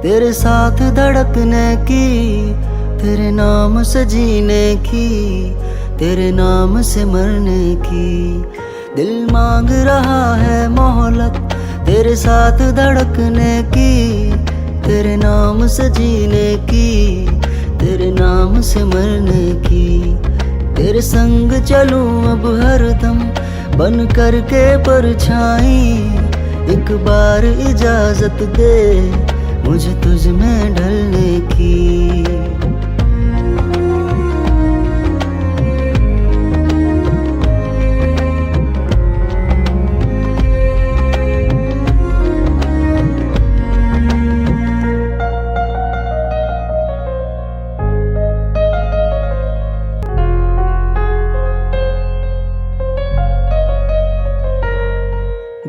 तेरे साथ धड़कने की, तेरे नाम से जीने की, तेरे नाम से मरने की। दिल मांग रहा है मोहलत तेरे साथ धड़कने की, तेरे नाम से जीने की, तेरे नाम से मरने की। तेरे संग चलूं अब हरदम बन कर के परछाई, एक बार इजाजत दे मुझे तुझ में ढलने की।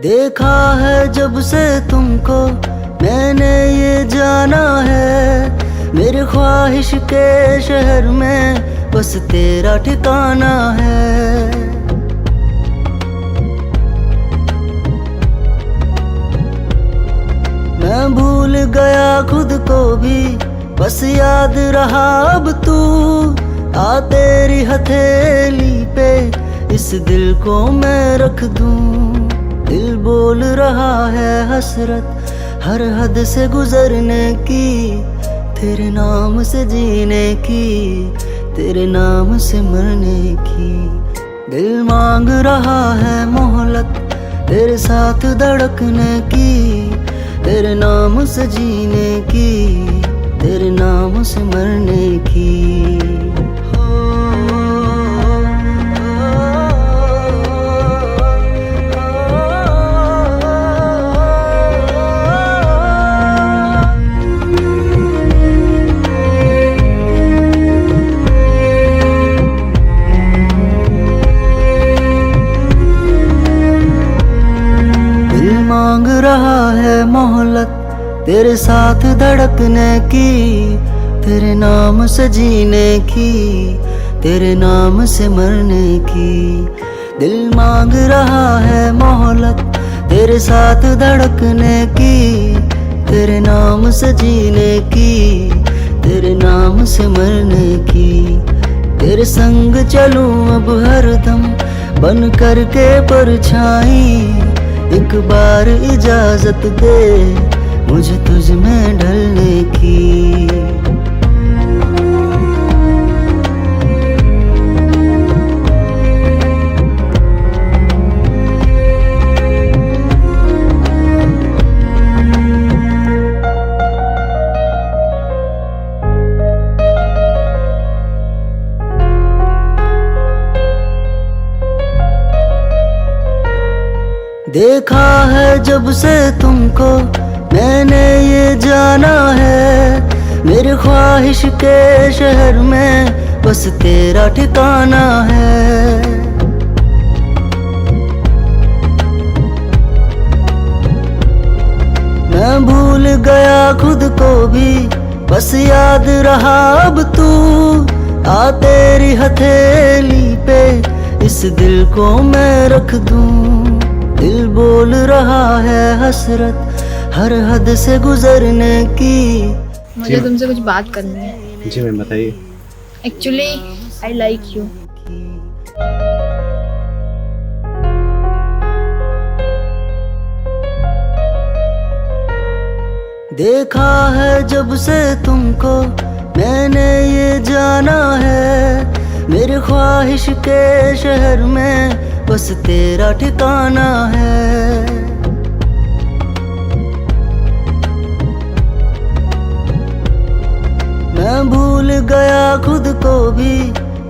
देखा है जब से तुमको मैंने ये जाना है, मेरे ख्वाहिश के शहर में बस तेरा ठिकाना है। मैं भूल गया खुद को भी, बस याद रहा अब तू। आ तेरी हथेली पे इस दिल को मैं रख दूं। दिल बोल रहा है हसरत हर हद से गुजरने की, तेरे नाम से जीने की, तेरे नाम से मरने की। दिल मांग रहा है मोहलत तेरे साथ धड़कने की, तेरे नाम से जीने की, तेरे नाम से मरने की। मांग रहा है मोहलत तेरे साथ धड़कने की, तेरे नाम से जीने की, तेरे नाम से मरने की। दिल मांग रहा है मोहलत तेरे साथ धड़कने की, तेरे नाम से जीने की, तेरे नाम से मरने की। तेरे संग चलूं अब हरदम बन कर के परछाई, एक बार इजाजत दे मुझे तुझ में ढलने की। देखा है जब से तुमको मैंने ये जाना है, मेरे ख्वाहिश के शहर में बस तेरा ठिकाना है। मैं भूल गया खुद को भी, बस याद रहा अब तू। आ तेरी हथेली पे इस दिल को मैं रख दूं। दिल बोल रहा है हसरत हर हद से गुजरने की। मुझे तुमसे कुछ बात करनी है। जी मैम बताइए। Actually I like you. देखा है जब से तुमको मैंने ये जाना है, मेरे ख्वाहिश के शहर में बस तेरा ठिकाना है। मैं भूल गया खुद को भी,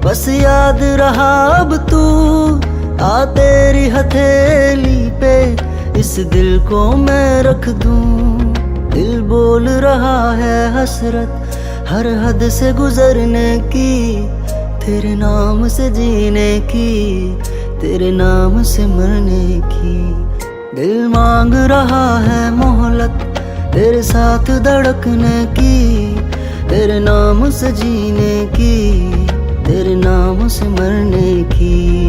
बस याद रहा अब तू। आ तेरी हथेली पे इस दिल को मैं रख दूं। दिल बोल रहा है हसरत हर हद से गुजरने की, तेरे नाम से जीने की, तेरे नाम से मरने की। दिल मांग रहा है मोहलत तेरे साथ धड़कने की, तेरे नाम से जीने की, तेरे नाम से मरने की।